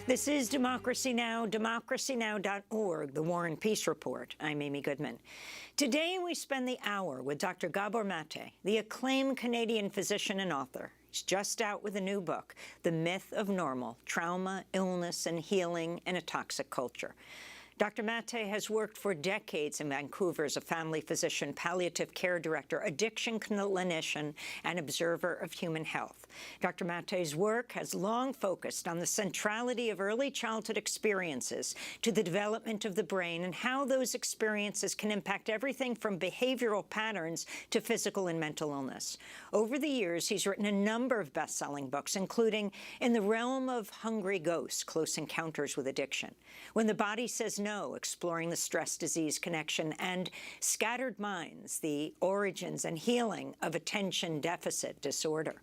This is Democracy Now!, democracynow.org, the War and Peace Report. I'm Amy Goodman. Today, we spend the hour with Dr. Gabor Maté, the acclaimed Canadian physician and author. He's just out with a new book, The Myth of Normal: Trauma, Illness, and Healing in a Toxic Culture. Dr. Maté has worked for decades in Vancouver as a family physician, palliative care director, addiction clinician, and observer of human health. Dr. Maté's work has long focused on the centrality of early childhood experiences to the development of the brain and how those experiences can impact everything from behavioral patterns to physical and mental illness. Over the years, he's written a number of best-selling books, including In the Realm of Hungry Ghosts, Close Encounters with Addiction, When the Body Says No, Exploring the Stress-Disease Connection, and Scattered Minds, The Origins and Healing of Attention Deficit Disorder.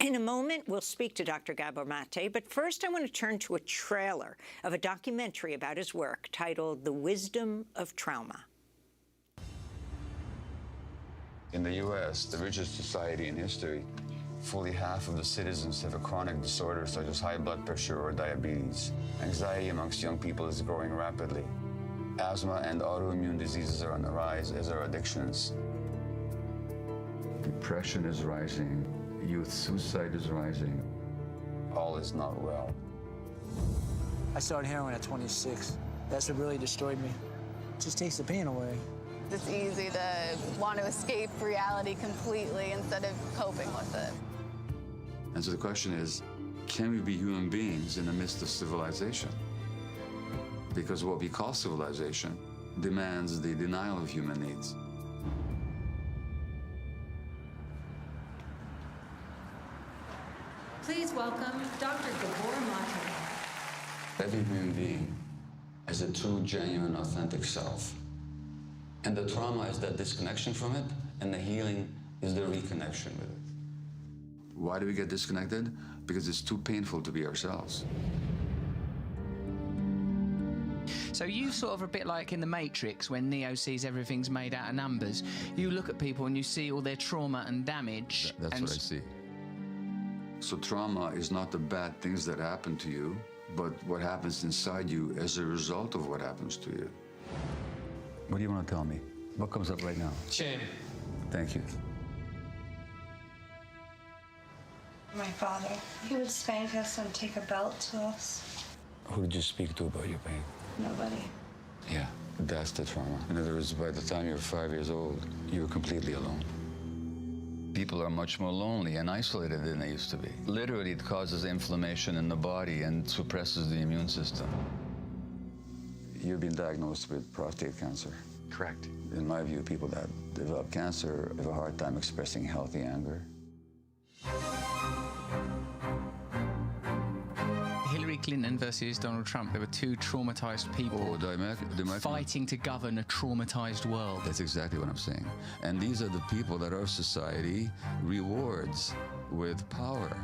In a moment, we'll speak to Dr. Gabor Maté, but first I want to turn to a trailer of a documentary about his work titled The Wisdom of Trauma. In the U.S., the richest society in history, fully half of the citizens have a chronic disorder such as high blood pressure or diabetes. Anxiety amongst young people is growing rapidly. Asthma and autoimmune diseases are on the rise, as are addictions. Depression is rising. Youth suicide is rising. All is not well. I started heroin at 26. That's what really destroyed me. It just takes the pain away. It's easy to want to escape reality completely instead of coping with it. And so the question is, can we be human beings in the midst of civilization? Because what we call civilization demands the denial of human needs. Please welcome Dr. Gabor Maté. Every human being has a true, genuine, authentic self. And the trauma is that disconnection from it, and the healing is the reconnection with it. Why do we get disconnected? Because it's too painful to be ourselves. So you sort of a bit like in The Matrix when Neo sees everything's made out of numbers. You look at people and you see all their trauma and damage. That's what I see. So trauma is not the bad things that happen to you, but what happens inside you as a result of what happens to you. What do you want to tell me? What comes up right now? Shame. Thank you. My father, he would spank us and take a belt to us. Who did you speak to about your pain? Nobody. Yeah, that's the trauma. In other words, by the time you're 5 years old, you're completely alone. People are much more lonely and isolated than they used to be. Literally, it causes inflammation in the body and suppresses the immune system. You've been diagnosed with prostate cancer. Correct. In my view, people that develop cancer have a hard time expressing healthy anger. Hillary Clinton versus Donald Trump, there were two traumatized people fighting to govern a traumatized world. That's exactly what I'm saying. And these are the people that our society rewards with power.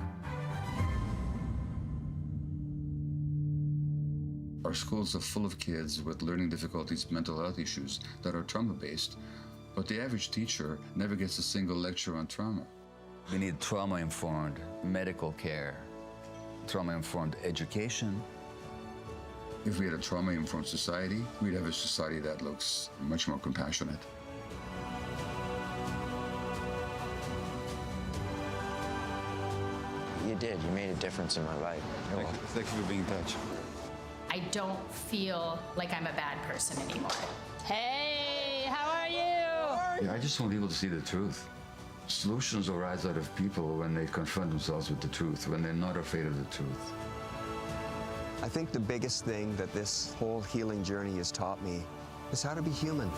Our schools are full of kids with learning difficulties, mental health issues that are trauma-based, but the average teacher never gets a single lecture on trauma. We need trauma-informed medical care, trauma-informed education. If we had a trauma-informed society, we'd have a society that looks much more compassionate. You did. You made a difference in my life. Thank you for being in touch. I don't feel like I'm a bad person anymore. Hey, how are you? Yeah, I just want people to see the truth. Solutions arise out of people when they confront themselves with the truth, when they're not afraid of the truth. I think the biggest thing that this whole healing journey has taught me is how to be human.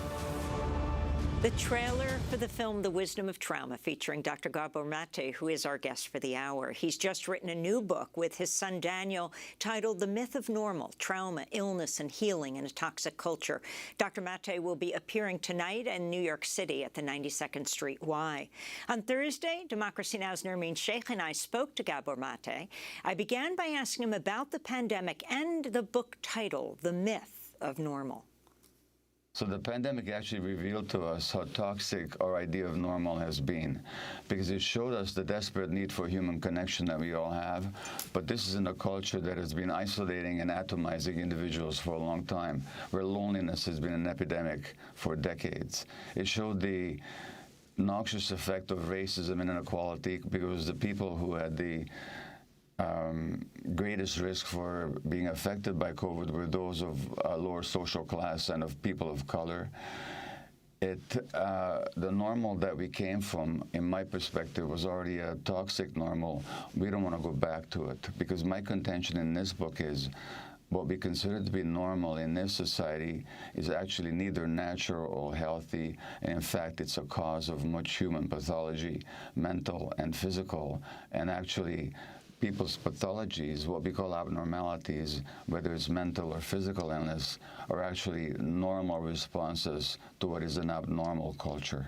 The trailer for the film The Wisdom of Trauma, featuring Dr. Gabor Maté, who is our guest for the hour. He's just written a new book with his son Daniel titled The Myth of Normal: Trauma, Illness, and Healing in a Toxic Culture. Dr. Maté will be appearing tonight in New York City at the 92nd Street Y. On Thursday, Democracy Now!'s Nermeen Sheikh and I spoke to Gabor Maté. I began by asking him about the pandemic and the book title, The Myth of Normal. So the pandemic actually revealed to us how toxic our idea of normal has been, because it showed us the desperate need for human connection that we all have. But this is in a culture that has been isolating and atomizing individuals for a long time, where loneliness has been an epidemic for decades. It showed the noxious effect of racism and inequality, because the people who had the greatest risk for being affected by COVID were those of lower social class and of people of color. The normal that we came from, in my perspective, was already a toxic normal. We don't want to go back to it, because my contention in this book is what we consider to be normal in this society is actually neither natural or healthy, and in fact it's a cause of much human pathology, mental and physical, and actually people's pathologies, what we call abnormalities, whether it's mental or physical illness, are actually normal responses to what is an abnormal culture.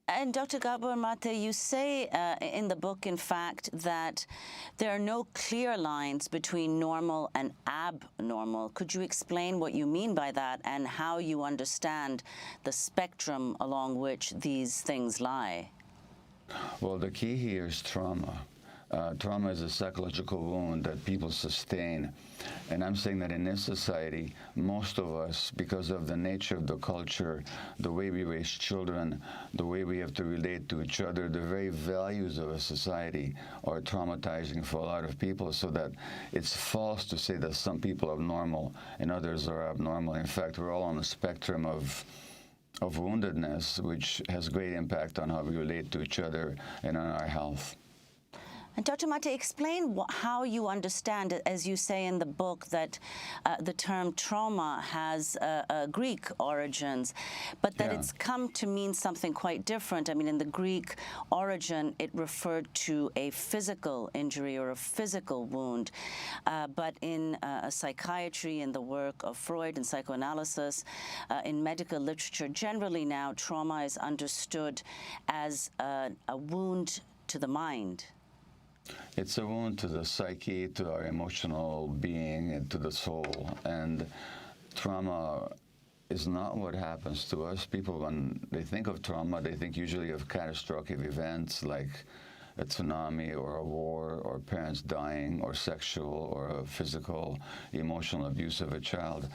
And Dr. Gabor Maté, you say in the book, in fact, that there are no clear lines between normal and abnormal. Could you explain what you mean by that and how you understand the spectrum along which these things lie? Well, the key here is trauma. Trauma is a psychological wound that people sustain. And I'm saying that in this society, most of us, because of the nature of the culture, the way we raise children, the way we have to relate to each other, the very values of a society are traumatizing for a lot of people, so that it's false to say that some people are normal and others are abnormal. In fact, we're all on the spectrum of woundedness, which has great impact on how we relate to each other and on our health. And Dr. Maté, explain how you understand, as you say in the book, that the term trauma has Greek origins, but that it's come to mean something quite different. I mean, in the Greek origin, it referred to a physical injury or a physical wound. But in psychiatry, in the work of Freud and psychoanalysis, in medical literature, generally now, trauma is understood as a wound to the mind. It's a wound to the psyche, to our emotional being, and to the soul. And trauma is not what happens to us. People, when they think of trauma, they think usually of catastrophic events like a tsunami or a war or parents dying or sexual or physical, emotional abuse of a child.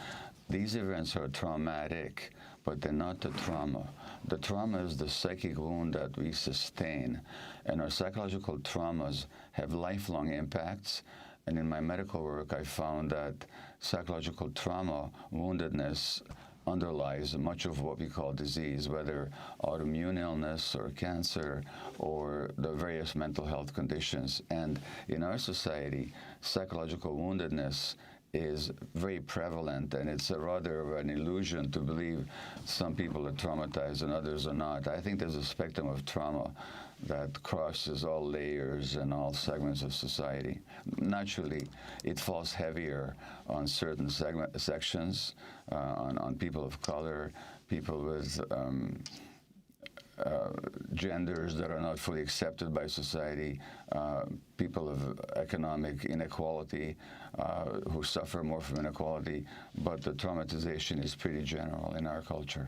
These events are traumatic, but they're not the trauma. The trauma is the psychic wound that we sustain, and our psychological traumas have lifelong impacts. And in my medical work, I found that psychological trauma, woundedness, underlies much of what we call disease, whether autoimmune illness or cancer or the various mental health conditions. And in our society, psychological woundedness is very prevalent, and it's a rather an illusion to believe some people are traumatized and others are not. I think there's a spectrum of trauma that crosses all layers and all segments of society. Naturally, it falls heavier on certain sections, on people of color, people with genders that are not fully accepted by society, people of economic inequality who suffer more from inequality, but the traumatization is pretty general in our culture.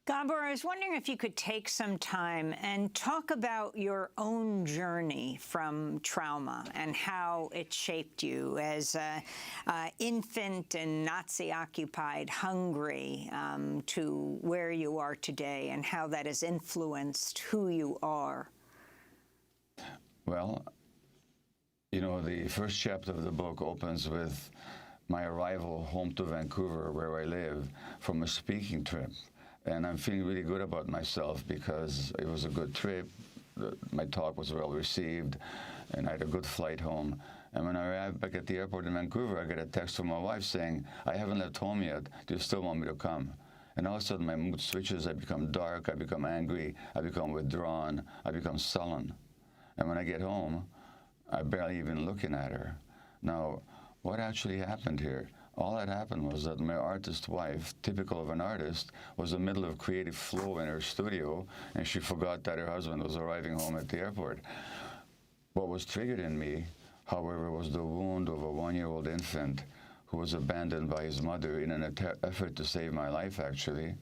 Gabor, I was wondering if you could take some time and talk about your own journey from trauma and how it shaped you as an infant in Nazi-occupied Hungary to where you are today, and how that has influenced who you are. Well, you know, the first chapter of the book opens with my arrival home to Vancouver, where I live, from a speaking trip. And I'm feeling really good about myself because it was a good trip. My talk was well received, and I had a good flight home. And when I arrived back at the airport in Vancouver, I got a text from my wife saying, "I haven't left home yet. Do you still want me to come?" And all of a sudden, my mood switches. I become dark. I become angry. I become withdrawn. I become sullen. And when I get home, I barely even looking at her. Now, what actually happened here? All that happened was that my artist wife, typical of an artist, was in the middle of creative flow in her studio, and she forgot that her husband was arriving home at the airport. What was triggered in me, however, was the wound of a one-year-old infant who was abandoned by his mother in an effort to save my life, actually.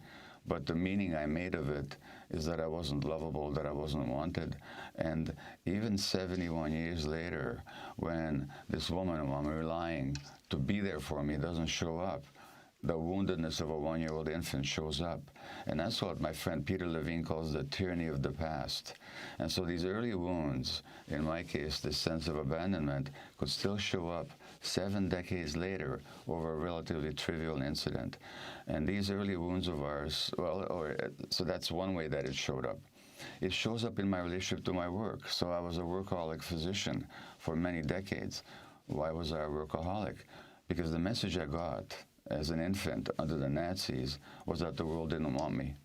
But the meaning I made of it is that I wasn't lovable, that I wasn't wanted. And even 71 years later, when this woman who I'm relying to be there for me doesn't show up, the woundedness of a one-year-old infant shows up. And that's what my friend Peter Levine calls the tyranny of the past. And so these early wounds, in my case, this sense of abandonment, could still show up 7 decades later over a relatively trivial incident. And these early wounds of ours, so that's one way that it showed up. It shows up in my relationship to my work. So I was a workaholic physician for many decades. Why was I a workaholic? Because the message I got as an infant under the Nazis was that the world didn't want me.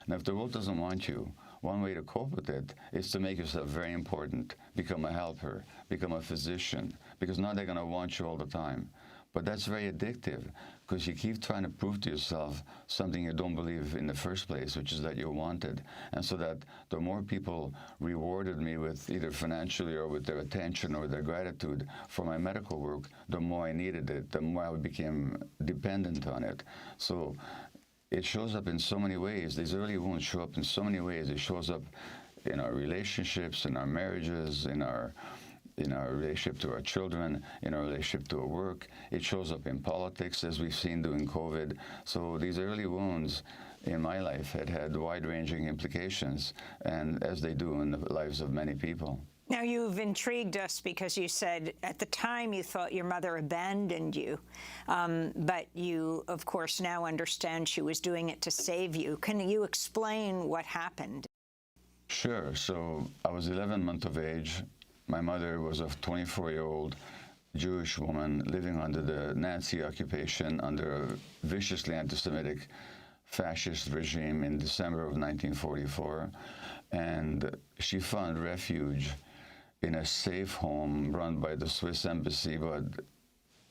And if the world doesn't want you, one way to cope with it is to make yourself very important, become a helper, become a physician, because now they're going to want you all the time. But that's very addictive, because you keep trying to prove to yourself something you don't believe in the first place, which is that you're wanted. And so that the more people rewarded me with either financially or with their attention or their gratitude for my medical work, the more I needed it, the more I became dependent on it. So it shows up in so many ways. These early wounds show up in so many ways. It shows up in our relationships, in our marriages, in our relationship to our children, in our relationship to our work. It shows up in politics, as we've seen during COVID. So these early wounds in my life had wide-ranging implications, and as they do in the lives of many people. Now, you've intrigued us because you said at the time you thought your mother abandoned you, but you, of course, now understand she was doing it to save you. Can you explain what happened? Sure. So I was 11 months of age. My mother was a 24-year-old Jewish woman living under the Nazi occupation under a viciously anti-Semitic fascist regime in December of 1944. And she found refuge in a safe home run by the Swiss embassy, but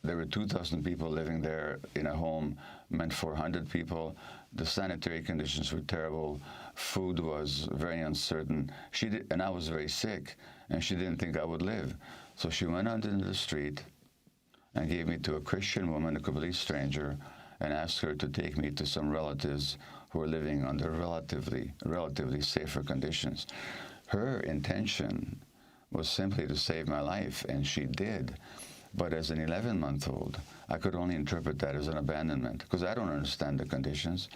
there were 2,000 people living there in a home meant for 100 people. The sanitary conditions were terrible. Food was very uncertain. And I was very sick, and she didn't think I would live. So she went out into the street and gave me to a Christian woman, a complete stranger, and asked her to take me to some relatives who were living under relatively safer conditions. Her intention was simply to save my life, and she did. But as an 11-month-old, I could only interpret that as an abandonment, because I don't understand the conditions.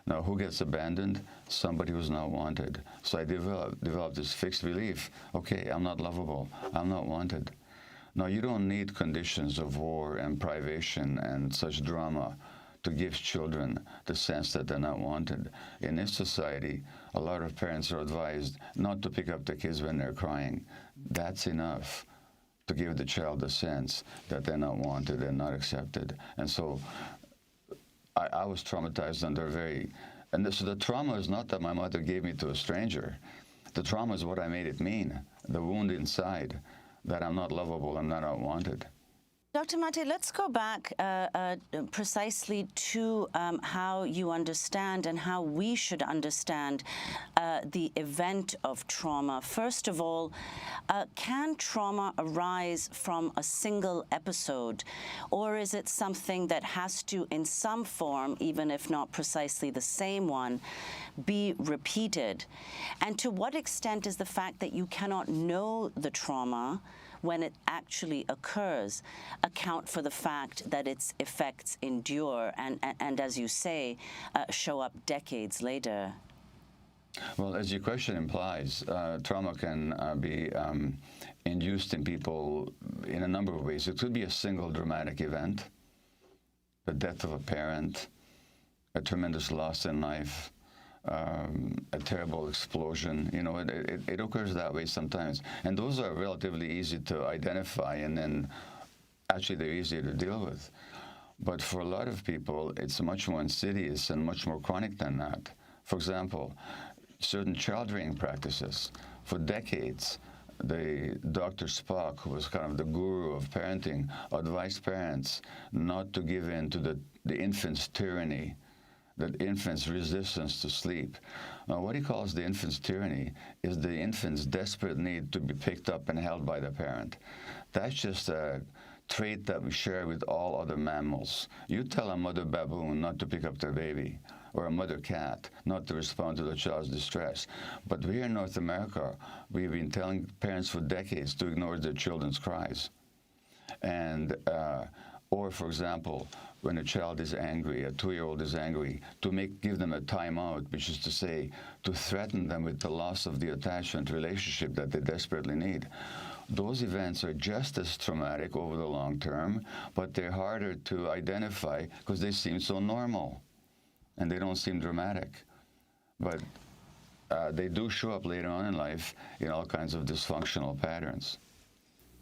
Now, who gets abandoned? Somebody who's not wanted. So I developed this fixed belief, okay, I'm not lovable, I'm not wanted. Now, you don't need conditions of war and privation and such drama to give children the sense that they're not wanted. In this society, a lot of parents are advised not to pick up their kids when they're crying. That's enough to give the child the sense that they're not wanted and not accepted. And so I was traumatized under so the trauma is not that my mother gave me to a stranger. The trauma is what I made it mean, the wound inside, that I'm not lovable, I'm not wanted. Dr. Maté, let's go back precisely to how you understand and how we should understand the event of trauma. First of all, can trauma arise from a single episode, or is it something that has to, in some form, even if not precisely the same one, be repeated? And to what extent is the fact that you cannot know the trauma when it actually occurs account for the fact that its effects endure and as you say, show up decades later? Well, as your question implies, trauma can be induced in people in a number of ways. It could be a single dramatic event, the death of a parent, a tremendous loss in life, a terrible explosion. You know, it occurs that way sometimes. And those are relatively easy to identify, and then actually they're easier to deal with. But for a lot of people, it's much more insidious and much more chronic than that. For example, certain child-rearing practices. For decades, the Dr. Spock, who was kind of the guru of parenting, advised parents not to give in to the infant's tyranny, the infant's resistance to sleep. What he calls the infant's tyranny is the infant's desperate need to be picked up and held by the parent. That's just a trait that we share with all other mammals. You tell a mother baboon not to pick up their baby, or a mother cat not to respond to the child's distress. But here in North America, we've been telling parents for decades to ignore their children's cries. And, or for example, when a child is angry, a 2-year-old is angry, to give them a timeout, which is to say, to threaten them with the loss of the attachment relationship that they desperately need. Those events are just as traumatic over the long term, but they're harder to identify because they seem so normal and they don't seem dramatic. But they do show up later on in life in all kinds of dysfunctional patterns.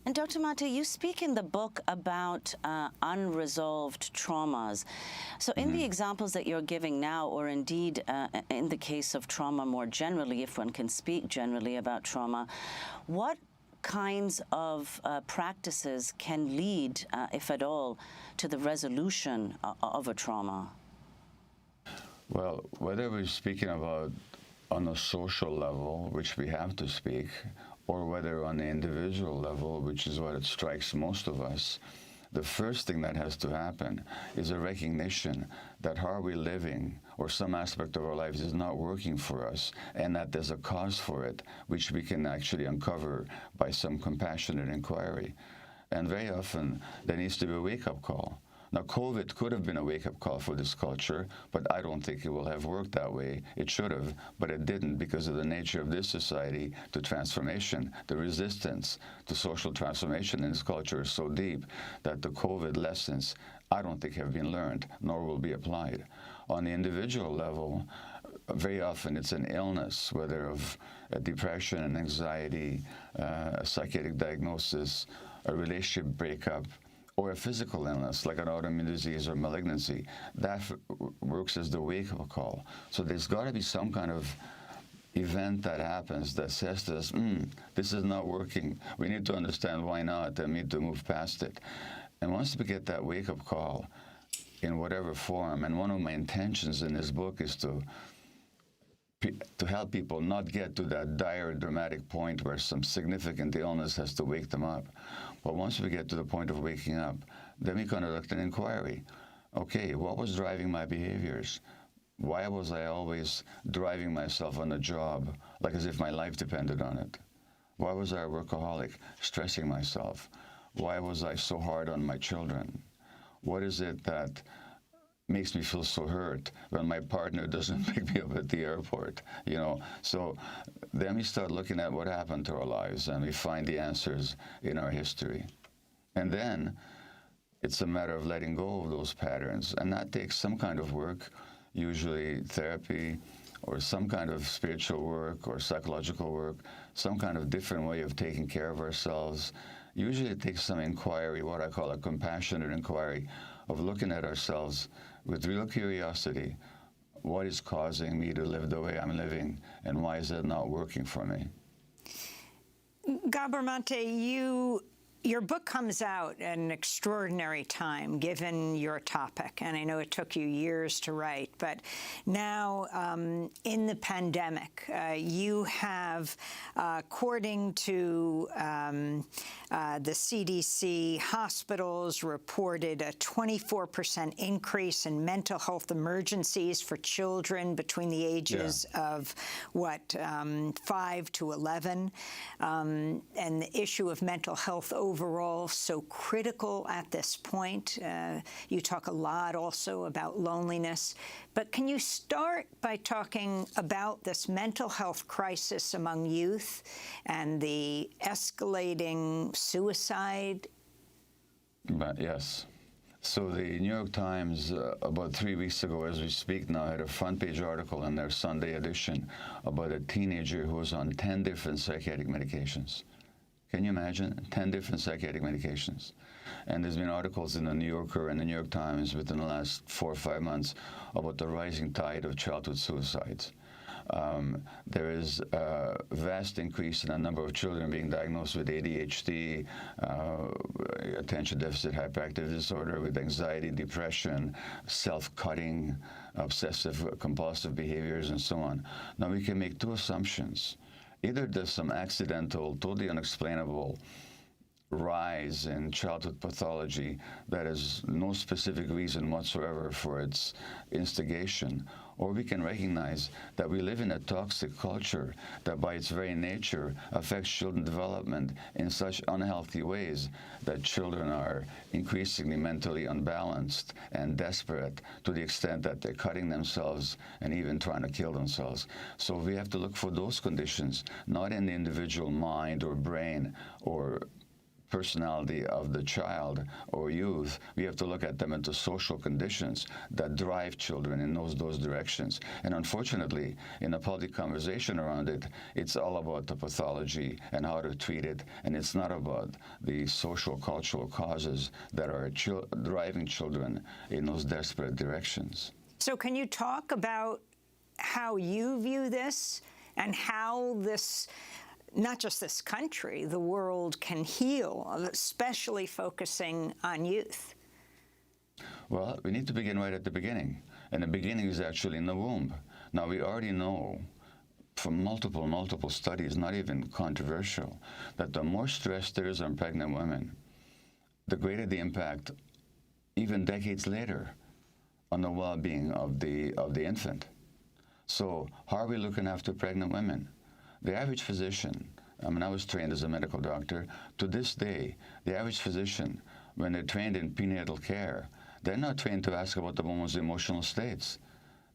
And Dr. Maté, you speak in the book about unresolved traumas. So in the examples that you're giving now, or indeed in the case of trauma more generally, if one can speak generally about trauma, what kinds of practices can lead, if at all, to the resolution of a trauma? Well, whether we're speaking about on a social level, which we have to speak, or whether on the individual level, which is what it strikes most of us, the first thing that has to happen is a recognition that how we're living or some aspect of our lives is not working for us, and that there's a cause for it, which we can actually uncover by some compassionate inquiry. And very often, there needs to be a wake-up call. Now, COVID could have been a wake-up call for this culture, but I don't think it will have worked that way. It should have, but it didn't because of the nature of this society to transformation. The resistance to social transformation in this culture is so deep that the COVID lessons, I don't think have been learned, nor will be applied. On the individual level, very often it's an illness, whether of depression and anxiety, a psychiatric diagnosis, a relationship breakup, or a physical illness like an autoimmune disease or malignancy. That works as the wake-up call. So there's got to be some kind of event that happens that says to us, this is not working. We need to understand why not, and we need to move past it. And once we get that wake-up call in whatever form, and one of my intentions in this book is to help people not get to that dire, dramatic point where some significant illness has to wake them up. But once we get to the point of waking up, then we conduct an inquiry. Okay, what was driving my behaviors? Why was I always driving myself on the job like as if my life depended on it? Why was I a workaholic, stressing myself? Why was I so hard on my children? What is it that makes me feel so hurt when my partner doesn't pick me up at the airport, you know? So then we start looking at what happened to our lives, and we find the answers in our history. And then it's a matter of letting go of those patterns, and that takes some kind of work, usually therapy, or some kind of spiritual work or psychological work, some kind of different way of taking care of ourselves. Usually it takes some inquiry, what I call a compassionate inquiry, of looking at ourselves with real curiosity. What is causing me to live the way I'm living, and why is it not working for me? Gabor Maté, your book comes out at an extraordinary time, given your topic, and I know it took you years to write, but now in the pandemic, you have, according to the CDC, hospitals reported a 24% increase in mental health emergencies for children between the ages of, 5 to 11, and the issue of mental health overall so critical at this point. You talk a lot also about loneliness, but can you start by talking about this mental health crisis among youth and the escalating suicide? Yes. So the New York Times, about 3 weeks ago as we speak now, had a front-page article in their Sunday edition about a teenager who was on 10 different psychiatric medications. Can you imagine? 10 different psychiatric medications. And there's been articles in the New Yorker and the New York Times within the last 4 or 5 months about the rising tide of childhood suicides. There is a vast increase in the number of children being diagnosed with ADHD, attention deficit hyperactivity disorder, with anxiety, depression, self-cutting, obsessive compulsive behaviors, and so on. Now we can make two assumptions. Either there's some accidental, totally unexplainable rise in childhood pathology that has no specific reason whatsoever for its instigation, or we can recognize that we live in a toxic culture that by its very nature affects children's development in such unhealthy ways that children are increasingly mentally unbalanced and desperate to the extent that they're cutting themselves and even trying to kill themselves. So we have to look for those conditions, not in the individual mind or brain or personality of the child or youth. We have to look at them into social conditions that drive children in those directions. And unfortunately, in a public conversation around it, it's all about the pathology and how to treat it, and it's not about the social cultural causes that are driving children in those desperate directions. So can you talk about how you view this and how this, not just this country, the world can heal, especially focusing on youth? Well, we need to begin right at the beginning, and the beginning is actually in the womb. Now, we already know from multiple studies, not even controversial, that the more stress there is on pregnant women, the greater the impact, even decades later, on the well-being of the infant. So how are we looking after pregnant women? The average physician, I mean, I was trained as a medical doctor. To this day, the average physician, when they're trained in prenatal care, they're not trained to ask about the woman's emotional states.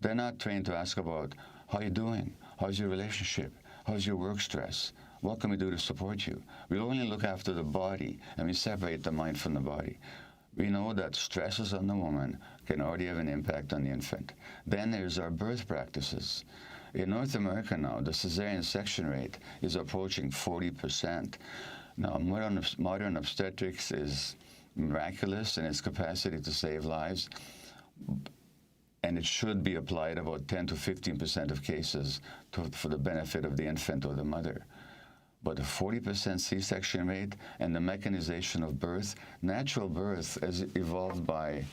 They're not trained to ask about, how are you doing? How's your relationship? How's your work stress? What can we do to support you? We only look after the body, and we separate the mind from the body. We know that stresses on the woman can already have an impact on the infant. Then there's our birth practices. In North America now, the cesarean section rate is approaching 40%. Now, modern obstetrics is miraculous in its capacity to save lives, and it should be applied about 10 to 15% of cases for the benefit of the infant or the mother. But a 40% C-section rate and the mechanization of birth, natural birth, as evolved by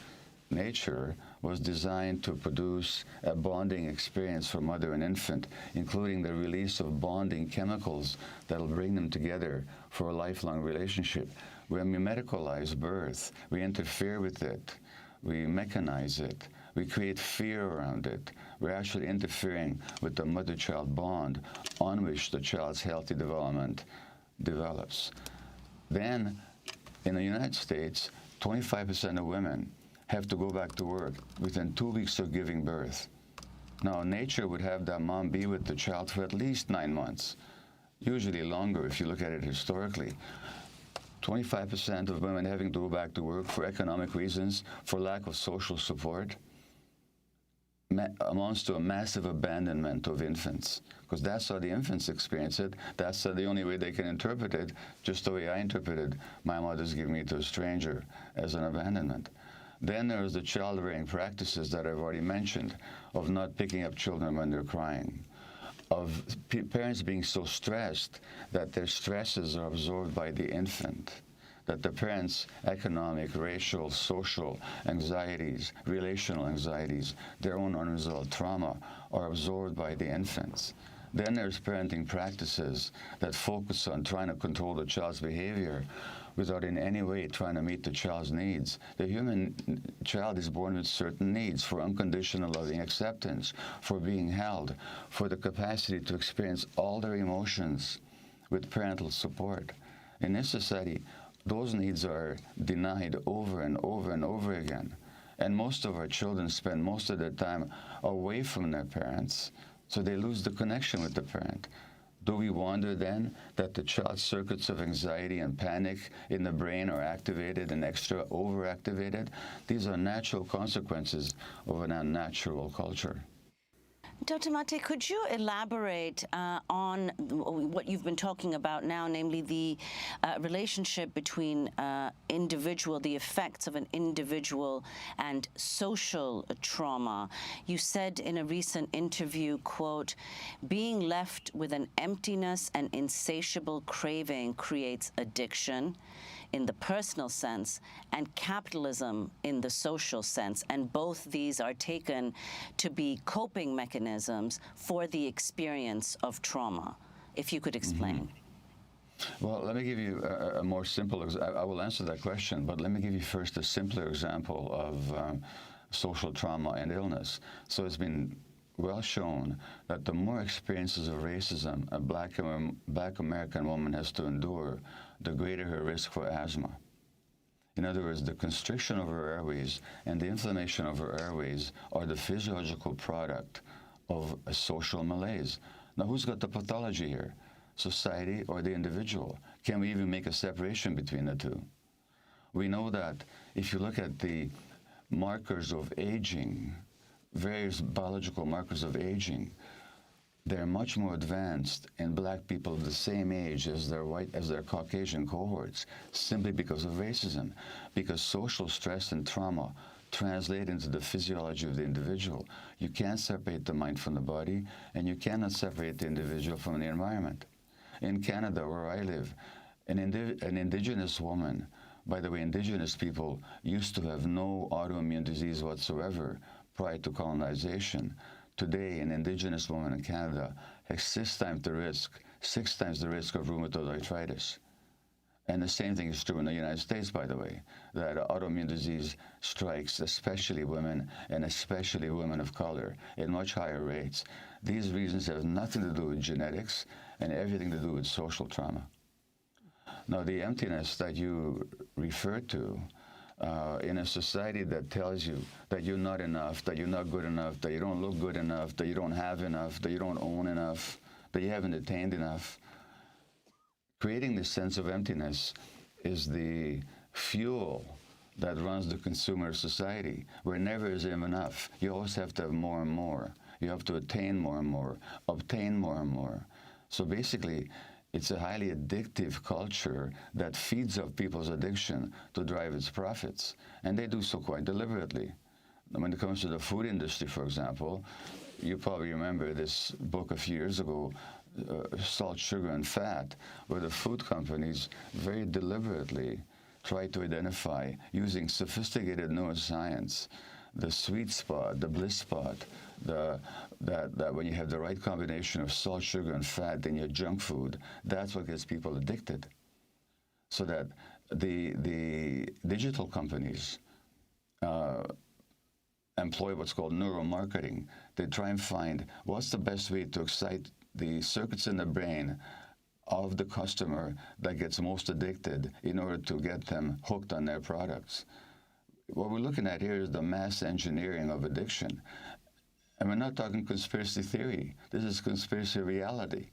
nature, was designed to produce a bonding experience for mother and infant, including the release of bonding chemicals that'll bring them together for a lifelong relationship. When we medicalize birth, we interfere with it, we mechanize it, we create fear around it. We're actually interfering with the mother-child bond on which the child's healthy development develops. Then, in the United States, 25% of women have to go back to work within 2 weeks of giving birth. Now, nature would have that mom be with the child for at least 9 months, usually longer if you look at it historically. 25% of women having to go back to work for economic reasons, for lack of social support, amounts to a massive abandonment of infants, because that's how the infants experience it. That's the only way they can interpret it, just the way I interpreted my mother's giving me to a stranger as an abandonment. Then there's the child-rearing practices that I've already mentioned, of not picking up children when they're crying, of parents being so stressed that their stresses are absorbed by the infant, that the parents' economic, racial, social anxieties, relational anxieties, their own unresolved trauma are absorbed by the infants. Then there's parenting practices that focus on trying to control the child's behavior without in any way trying to meet the child's needs. The human child is born with certain needs for unconditional loving acceptance, for being held, for the capacity to experience all their emotions with parental support. In this society, those needs are denied over and over and over again. And most of our children spend most of their time away from their parents, so they lose the connection with the parent. Do we wonder then that the child's circuits of anxiety and panic in the brain are activated and extra overactivated? These are natural consequences of an unnatural culture. Dr. Maté, could you elaborate on what you've been talking about now, namely the relationship between the effects of an individual and social trauma? You said in a recent interview, quote, "Being left with an emptiness and insatiable craving creates addiction in the personal sense and capitalism in the social sense, and both these are taken to be coping mechanisms for the experience of trauma." If you could explain. Well, let me give you a more simple, I will answer that question, but let me give you first a simpler example of social trauma and illness. So it's been well shown that the more experiences of racism a black American woman has to endure, the greater her risk for asthma. In other words, the constriction of her airways and the inflammation of her airways are the physiological product of a social malaise. Now, who's got the pathology here? Society or the individual? Can we even make a separation between the two? We know that if you look at the markers of aging, various biological markers of aging, they're much more advanced in black people of the same age as their Caucasian cohorts, simply because of racism, because social stress and trauma translate into the physiology of the individual. You can't separate the mind from the body, and you cannot separate the individual from the environment. In Canada, where I live, an indigenous woman, by the way, indigenous people used to have no autoimmune disease whatsoever prior to colonization. Today, an indigenous woman in Canada has six times the risk of rheumatoid arthritis. And the same thing is true in the United States, by the way, that autoimmune disease strikes especially women, and especially women of color, at much higher rates. These reasons have nothing to do with genetics and everything to do with social trauma. Now, the emptiness that you refer to, in a society that tells you that you're not enough, that you're not good enough, that you don't look good enough, that you don't have enough, that you don't own enough, that you haven't attained enough, creating this sense of emptiness is the fuel that runs the consumer society, where never is enough. You always have to have more and more. You have to attain more and more, obtain more and more. So basically, it's a highly addictive culture that feeds off people's addiction to drive its profits, and they do so quite deliberately. When it comes to the food industry, for example, you probably remember this book a few years ago, Salt, Sugar, and Fat, where the food companies very deliberately try to identify, using sophisticated neuroscience, the sweet spot, the bliss spot, that when you have the right combination of salt, sugar, and fat in your junk food, that's what gets people addicted. So that the digital companies employ what's called neuromarketing. They try and find what's the best way to excite the circuits in the brain of the customer that gets most addicted in order to get them hooked on their products. What we're looking at here is the mass engineering of addiction. And we're not talking conspiracy theory. This is conspiracy reality.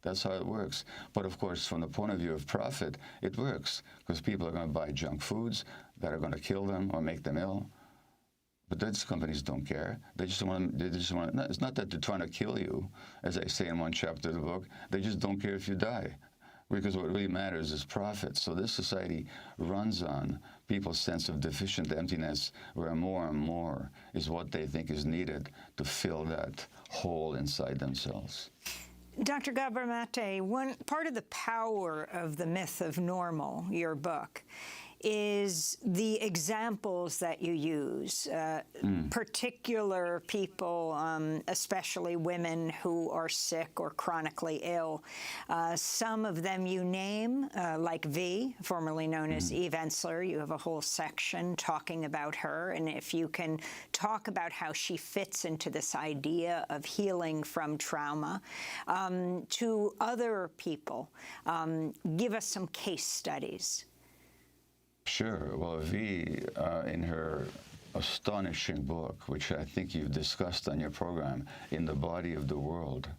That's how it works. But of course, from the point of view of profit, it works, because people are going to buy junk foods that are going to kill them or make them ill. But these companies don't care. They just want to, it's not that they're trying to kill you, as I say in one chapter of the book. They just don't care if you die, because what really matters is profit. So this society runs on people's sense of deficient emptiness, where more and more is what they think is needed to fill that hole inside themselves. Dr. Gabor Maté, one part of the power of The Myth of Normal, your book, is the examples that you use, particular people, especially women who are sick or chronically ill. Some of them you name, like V, formerly known as Eve Ensler. You have a whole section talking about her, and if you can talk about how she fits into this idea of healing from trauma. To other people, give us some case studies. Sure. Well, V, in her astonishing book, which I think you've discussed on your program, In the Body of the World,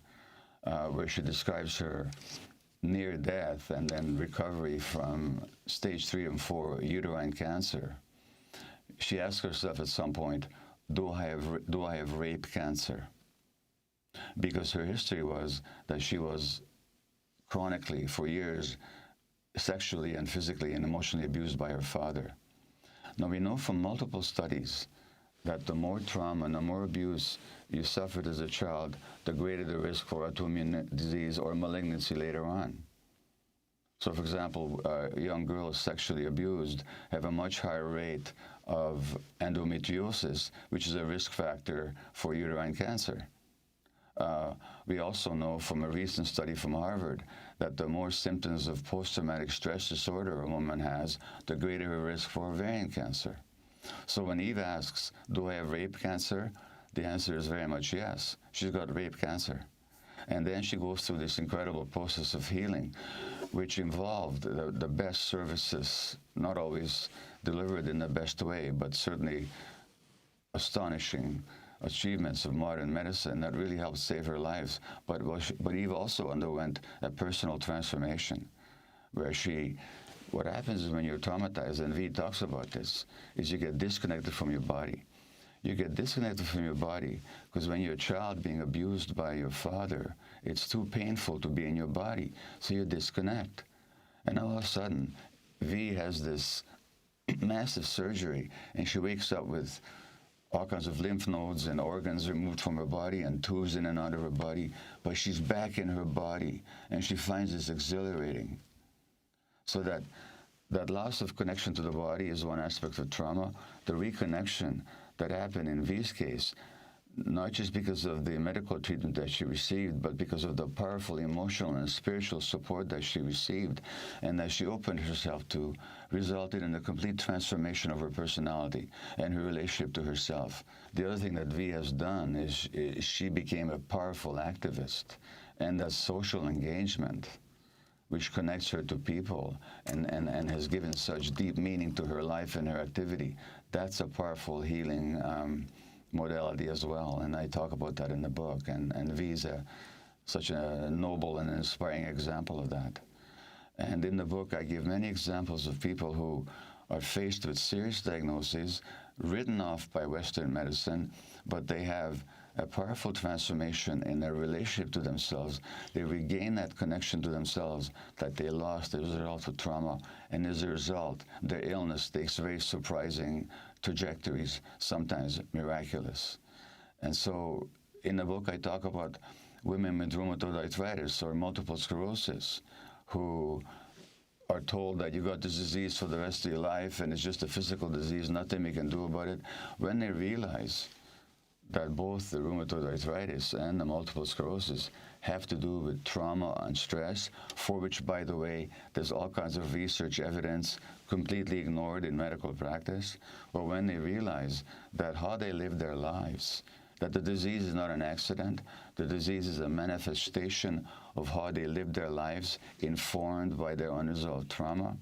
where she describes her near death and then recovery from stage 3 and 4 uterine cancer, she asked herself at some point, do I have rape cancer? Because her history was that she was chronically, for years, sexually and physically and emotionally abused by her father. Now, we know from multiple studies that the more trauma and the more abuse you suffered as a child, the greater the risk for autoimmune disease or malignancy later on. So, for example, young girls sexually abused have a much higher rate of endometriosis, which is a risk factor for uterine cancer. We also know from a recent study from Harvard that the more symptoms of post-traumatic stress disorder a woman has, the greater her risk for ovarian cancer. So when Eve asks, do I have rape cancer? The answer is very much yes. She's got rape cancer. And then she goes through this incredible process of healing, which involved the best services, not always delivered in the best way, but certainly astonishing achievements of modern medicine that really helped save her lives. But Eve also underwent a personal transformation, where what happens is when you're traumatized, and V talks about this, is you get disconnected from your body. You get disconnected from your body because when you're a child being abused by your father, it's too painful to be in your body, so you disconnect. And all of a sudden, V has this massive surgery, and she wakes up with all kinds of lymph nodes and organs removed from her body and tubes in and out of her body, but she's back in her body, and she finds this exhilarating. So that loss of connection to the body is one aspect of trauma. The reconnection that happened in V's case, not just because of the medical treatment that she received, but because of the powerful emotional and spiritual support that she received and that she opened herself to, resulted in a complete transformation of her personality and her relationship to herself. The other thing that V has done is she became a powerful activist, and that social engagement, which connects her to people and has given such deep meaning to her life and her activity, that's a powerful healing modality as well, and I talk about that in the book, and V's such a noble and inspiring example of that. And in the book, I give many examples of people who are faced with serious diagnoses, written off by Western medicine, but they have a powerful transformation in their relationship to themselves. They regain that connection to themselves that they lost as a result of trauma, and as a result, their illness takes very surprising trajectories, sometimes miraculous. And so in the book, I talk about women with rheumatoid arthritis or multiple sclerosis who are told that you got this disease for the rest of your life and it's just a physical disease, nothing we can do about it. When they realize that both the rheumatoid arthritis and the multiple sclerosis have to do with trauma and stress, for which, by the way, there's all kinds of research evidence completely ignored in medical practice, or when they realize that how they live their lives, that the disease is not an accident, the disease is a manifestation of how they live their lives, informed by their unresolved trauma.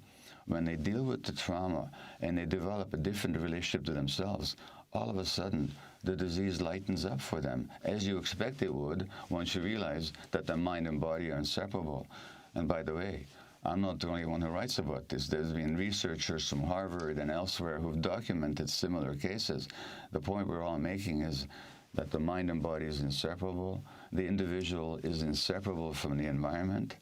When they deal with the trauma and they develop a different relationship to themselves, all of a sudden, the disease lightens up for them, as you expect it would once you realize that the mind and body are inseparable. And by the way, I'm not the only one who writes about this. There's been researchers from Harvard and elsewhere who've documented similar cases. The point we're all making is that the mind and body is inseparable. The individual is inseparable from the environment.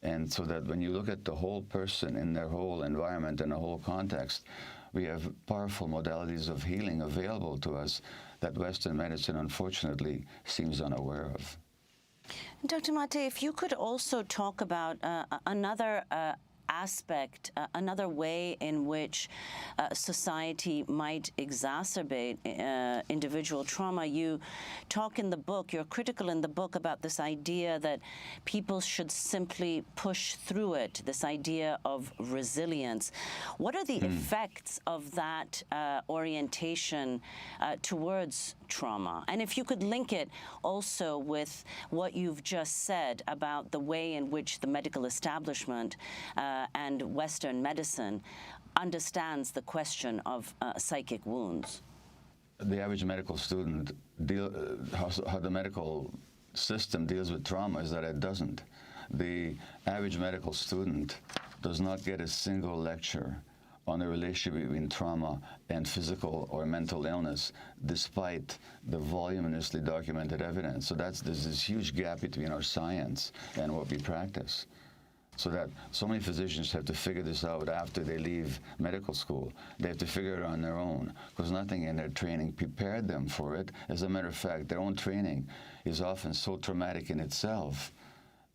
And so that when you look at the whole person in their whole environment and the whole context, we have powerful modalities of healing available to us that Western medicine, unfortunately, seems unaware of. Dr. Maté, if you could also talk about another aspect, another way in which society might exacerbate individual trauma. You talk in the book, you're critical in the book about this idea that people should simply push through it, this idea of resilience. What are the effects of that orientation towards trauma? And if you could link it also with what you've just said about the way in which the medical establishment and Western medicine understands the question of psychic wounds. The average medical student, how the medical system deals with trauma is that it doesn't. The average medical student does not get a single lecture on the relationship between trauma and physical or mental illness, despite the voluminously documented evidence. So there's this huge gap between our science and what we practice. So that so many physicians have to figure this out after they leave medical school. They have to figure it out on their own, because nothing in their training prepared them for it. As a matter of fact, their own training is often so traumatic in itself,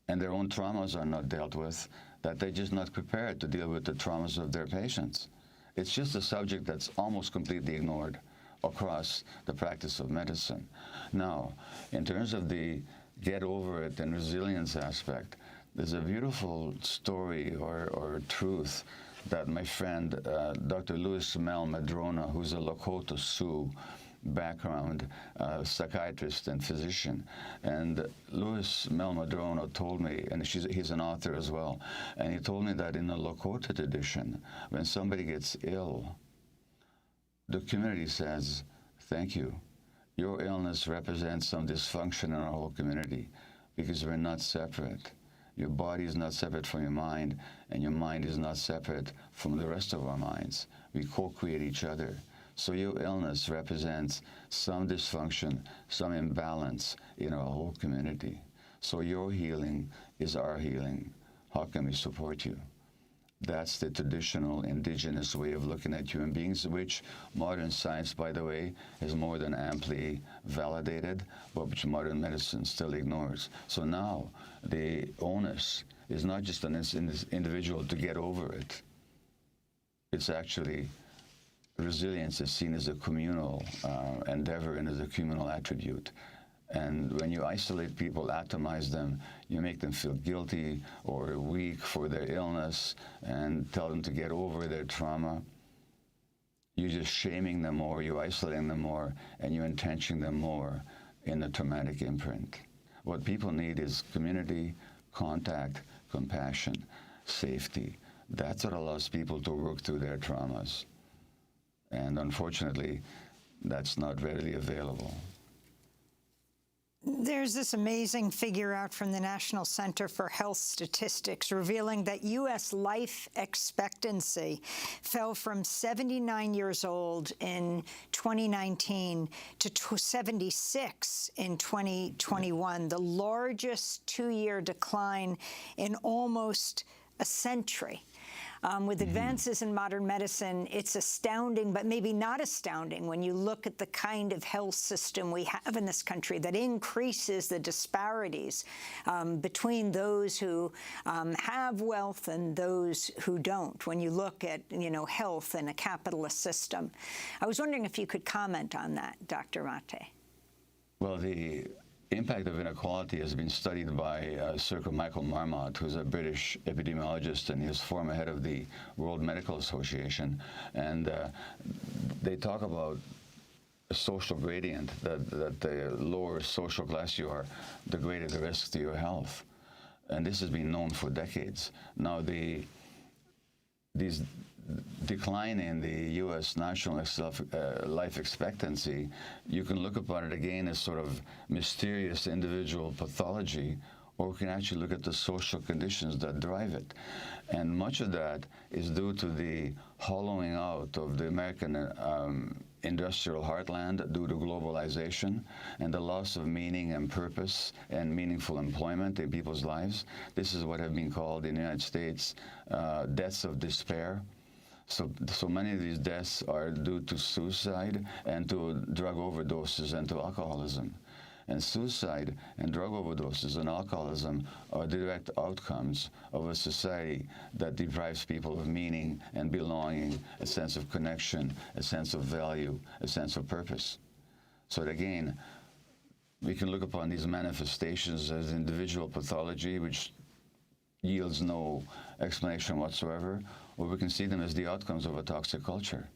and their own traumas are not dealt with, that they're just not prepared to deal with the traumas of their patients. It's just a subject that's almost completely ignored across the practice of medicine. Now, in terms of the get over it and resilience aspect, there's a beautiful story or truth that my friend, Dr. Luis Mel Madrona, who's a Lakota Sioux background, psychiatrist and physician, and Luis Mel Madrona told me, and he's an author as well, and he told me that in the Lakota tradition, when somebody gets ill, the community says, "Thank you. Your illness represents some dysfunction in our whole community because we're not separate. Your body is not separate from your mind, and your mind is not separate from the rest of our minds. We co-create each other. So your illness represents some dysfunction, some imbalance in our whole community. So your healing is our healing. How can we support you?" That's the traditional indigenous way of looking at human beings, which modern science, by the way, is more than amply validated, but which modern medicine still ignores. So now the onus is not just on this individual to get over it. It's actually, resilience is seen as a communal endeavor and as a communal attribute. And when you isolate people, atomize them, you make them feel guilty or weak for their illness and tell them to get over their trauma. You're just shaming them more, you're isolating them more, and you're entrenching them more in the traumatic imprint. What people need is community, contact, compassion, safety. That's what allows people to work through their traumas. And unfortunately, that's not readily available. There's this amazing figure out from the National Center for Health Statistics revealing that U.S. life expectancy fell from 79 years old in 2019 to 76 in 2021, the largest two-year decline in almost a century. With advances in modern medicine, it's astounding, but maybe not astounding when you look at the kind of health system we have in this country that increases the disparities between those who have wealth and those who don't, when you look at, health in a capitalist system. I was wondering if you could comment on that, Dr. Maté. Well, the impact of inequality has been studied by Sir Michael Marmot, who's a British epidemiologist, and he's former head of the World Medical Association. And they talk about a social gradient, that the lower social class you are, the greater the risk to your health. And this has been known for decades. Now, these decline in the U.S. national life expectancy, you can look upon it again as sort of mysterious individual pathology, or we can actually look at the social conditions that drive it. And much of that is due to the hollowing out of the American industrial heartland due to globalization and the loss of meaning and purpose and meaningful employment in people's lives. This is what have been called in the United States deaths of despair. So many of these deaths are due to suicide and to drug overdoses and to alcoholism. And suicide and drug overdoses and alcoholism are direct outcomes of a society that deprives people of meaning and belonging, a sense of connection, a sense of value, a sense of purpose. So that again, we can look upon these manifestations as individual pathology, which yields no explanation whatsoever, or we can see them as the outcomes of a toxic culture.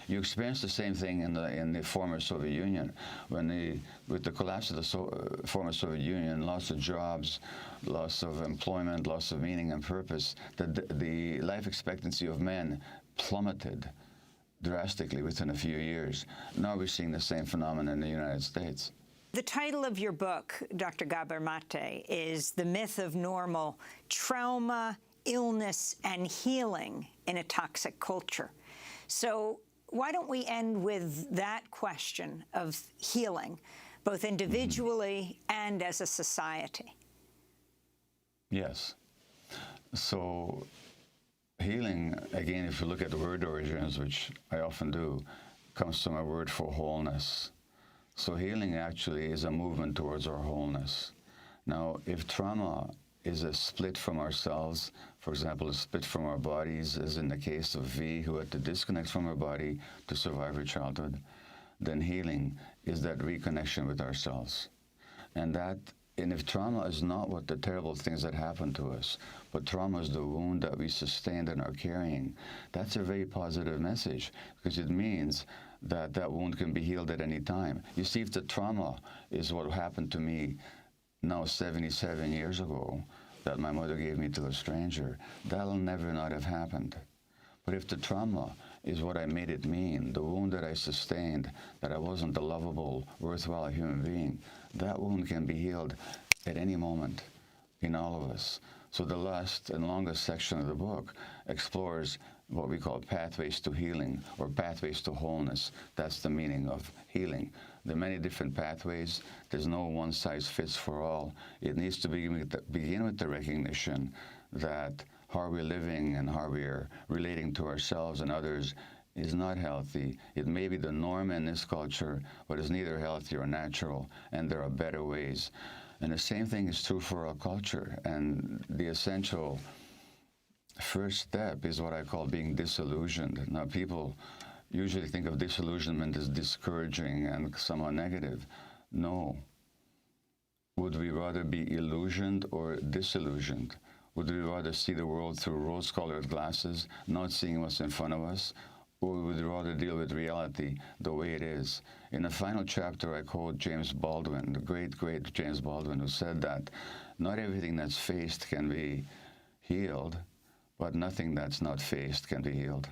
You experience the same thing in the former Soviet Union. With the collapse of the former Soviet Union, loss of jobs, loss of employment, loss of meaning and purpose, the life expectancy of men plummeted drastically within a few years. Now we're seeing the same phenomenon in the United States. The title of your book, Dr. Gabor Maté, is The Myth of Normal: Trauma, Illness, and Healing in a Toxic Culture. So why don't we end with that question of healing, both individually and as a society? Yes. So healing, again, if you look at the word origins, which I often do, comes from a word for wholeness. So healing actually is a movement towards our wholeness. Now, if trauma is a split from ourselves, for example, a split from our bodies, as in the case of V, who had to disconnect from her body to survive her childhood, then healing is that reconnection with ourselves. And if trauma is not what the terrible things that happen to us, but trauma is the wound that we sustained and are carrying, that's a very positive message, because it means that that wound can be healed at any time. You see, if the trauma is what happened to me now 77 years ago, that my mother gave me to a stranger, that'll never not have happened. But if the trauma is what I made it mean, the wound that I sustained, that I wasn't a lovable, worthwhile human being, that wound can be healed at any moment in all of us. So the last and longest section of the book explores what we call pathways to healing, or pathways to wholeness. That's the meaning of healing. There are many different pathways. There's no one size fits for all. It needs to begin with the recognition that how we're living and how we're relating to ourselves and others is not healthy. It may be the norm in this culture, but it's neither healthy or natural, and there are better ways. And the same thing is true for our culture. And the essential first step is what I call being disillusioned. Now, people usually think of disillusionment as discouraging and somehow negative. No. Would we rather be illusioned or disillusioned? Would we rather see the world through rose-colored glasses, not seeing what's in front of us? Or would we rather deal with reality the way it is? In the final chapter, I quote James Baldwin, the great, great James Baldwin, who said that not everything that's faced can be healed, but nothing that's not faced can be healed.